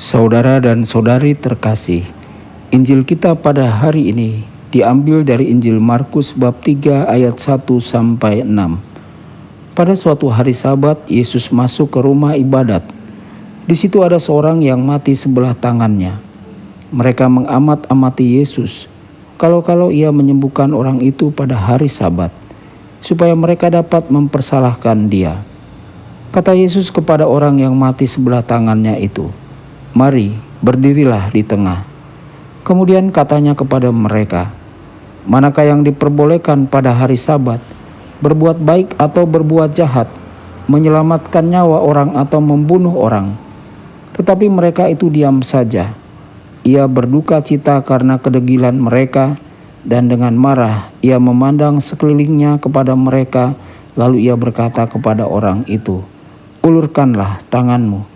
Saudara dan saudari terkasih, Injil kita pada hari ini diambil dari Injil Markus bab 3 ayat 1 sampai 6. Pada suatu hari Sabat, Yesus masuk ke rumah ibadat. Di situ ada seorang yang mati sebelah tangannya. Mereka mengamat-amati Yesus, kalau-kalau ia menyembuhkan orang itu pada hari Sabat, supaya mereka dapat mempersalahkan dia. Kata Yesus kepada orang yang mati sebelah tangannya itu, "Mari, berdirilah di tengah." Kemudian katanya kepada mereka, "Manakah yang diperbolehkan pada hari Sabat, berbuat baik atau berbuat jahat, menyelamatkan nyawa orang atau membunuh orang?" Tetapi mereka itu diam saja. Ia berduka cita karena kedegilan mereka, dan dengan marah ia memandang sekelilingnya kepada mereka, lalu ia berkata kepada orang itu, "Ulurkanlah tanganmu."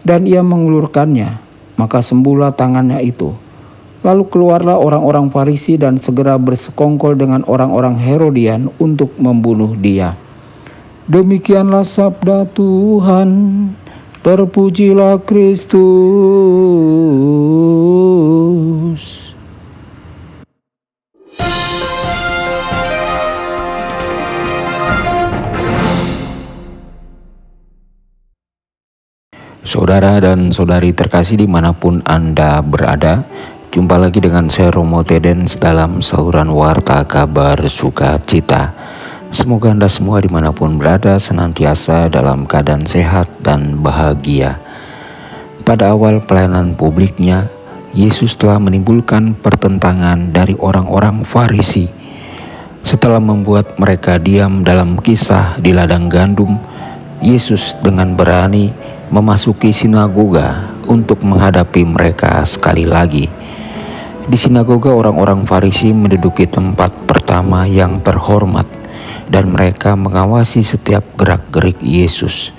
Dan ia mengulurkannya, maka sembuhlah tangannya itu. Lalu keluarlah orang-orang Farisi dan segera bersekongkol dengan orang-orang Herodian untuk membunuh dia. Demikianlah sabda Tuhan. Terpujilah Kristus. Saudara dan saudari terkasih dimanapun Anda berada, jumpa lagi dengan saya Romo Tedens dalam saluran Warta Kabar Sukacita. Semoga Anda semua dimanapun berada senantiasa dalam keadaan sehat dan bahagia. Pada awal pelayanan publiknya, Yesus telah menimbulkan pertentangan dari orang-orang Farisi. Setelah membuat mereka diam dalam kisah di ladang gandum, Yesus dengan berani memasuki sinagoga untuk menghadapi mereka sekali lagi. Di sinagoga orang-orang Farisi menduduki tempat pertama yang terhormat, dan mereka mengawasi setiap gerak-gerik Yesus.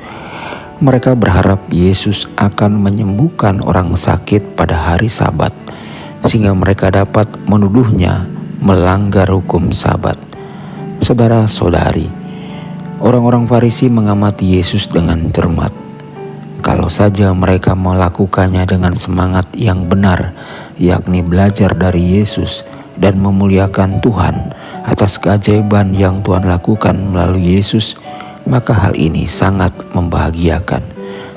Mereka berharap Yesus akan menyembuhkan orang sakit pada hari Sabat, sehingga mereka dapat menuduhnya melanggar hukum Sabat. Saudara-saudari, orang-orang Farisi mengamati Yesus dengan cermat. Kalau saja mereka melakukannya dengan semangat yang benar, yakni belajar dari Yesus dan memuliakan Tuhan atas keajaiban yang Tuhan lakukan melalui Yesus, maka hal ini sangat membahagiakan.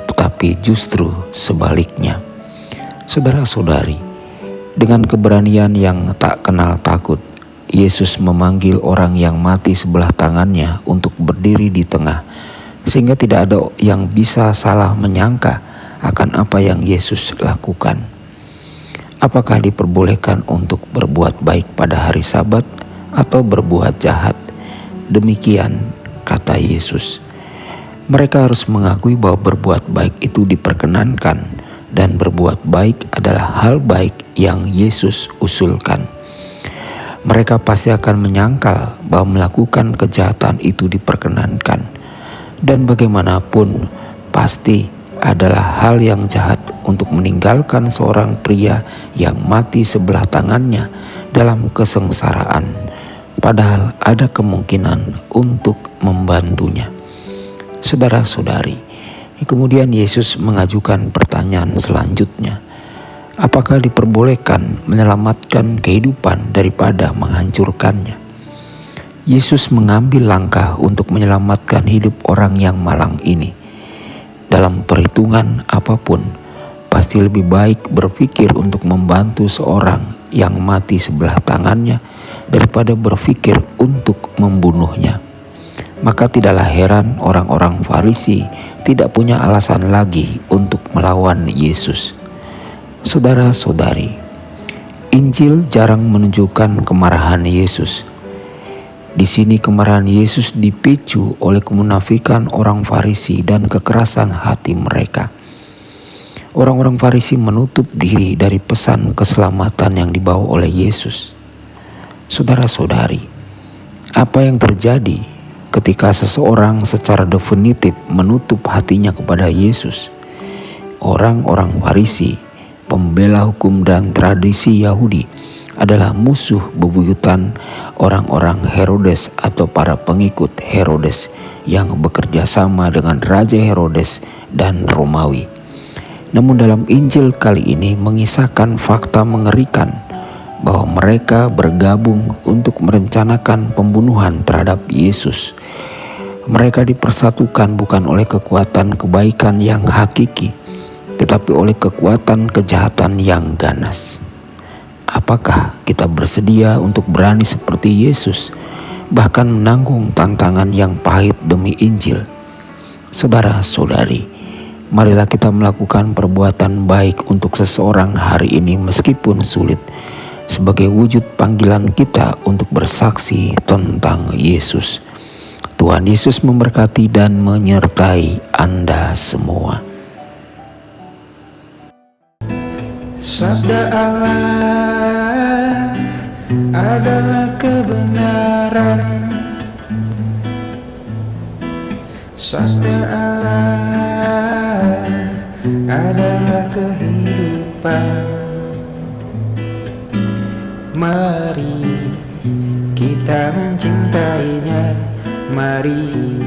Tetapi justru sebaliknya. Saudara-saudari, dengan keberanian yang tak kenal takut, Yesus memanggil orang yang mati sebelah tangannya untuk berdiri di tengah, sehingga tidak ada yang bisa salah menyangka akan apa yang Yesus lakukan. Apakah diperbolehkan untuk berbuat baik pada hari Sabat atau berbuat jahat? Demikian kata Yesus. Mereka harus mengakui bahwa berbuat baik itu diperkenankan, dan berbuat baik adalah hal baik yang Yesus usulkan. Mereka pasti akan menyangkal bahwa melakukan kejahatan itu diperkenankan, dan bagaimanapun pasti adalah hal yang jahat untuk meninggalkan seorang pria yang mati sebelah tangannya dalam kesengsaraan, padahal ada kemungkinan untuk membantunya. Saudara-saudari, kemudian Yesus mengajukan pertanyaan selanjutnya. Apakah diperbolehkan menyelamatkan kehidupan daripada menghancurkannya? Yesus mengambil langkah untuk menyelamatkan hidup orang yang malang ini. Dalam perhitungan apapun, pasti lebih baik berpikir untuk membantu seorang yang mati sebelah tangannya daripada berpikir untuk membunuhnya. Maka tidaklah heran orang-orang Farisi tidak punya alasan lagi untuk melawan Yesus. Saudara-saudari, Injil jarang menunjukkan kemarahan Yesus. Di sini kemarahan Yesus dipicu oleh kemunafikan orang Farisi dan kekerasan hati mereka. Orang-orang Farisi menutup diri dari pesan keselamatan yang dibawa oleh Yesus. Saudara-saudari, apa yang terjadi ketika seseorang secara definitif menutup hatinya kepada Yesus? Orang-orang Farisi, pembela hukum dan tradisi Yahudi, adalah musuh bebuyutan orang-orang Herodes atau para pengikut Herodes yang bekerja sama dengan Raja Herodes dan Romawi. Namun dalam Injil kali ini mengisahkan fakta mengerikan bahwa mereka bergabung untuk merencanakan pembunuhan terhadap Yesus. Mereka dipersatukan bukan oleh kekuatan kebaikan yang hakiki, tetapi oleh kekuatan kejahatan yang ganas. Apakah kita bersedia untuk berani seperti Yesus, bahkan menanggung tantangan yang pahit demi Injil? Saudara-saudari, marilah kita melakukan perbuatan baik untuk seseorang hari ini meskipun sulit, sebagai wujud panggilan kita untuk bersaksi tentang Yesus. Tuhan Yesus memberkati dan menyertai Anda semua. Sabda Allah adalah kebenaran. Sabda Allah adalah kehidupan. Mari kita mencintainya, mari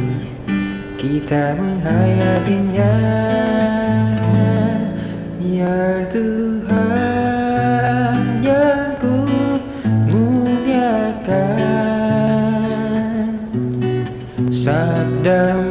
kita menghayatinya. Ya Tuhan yang ku muliakan, sabda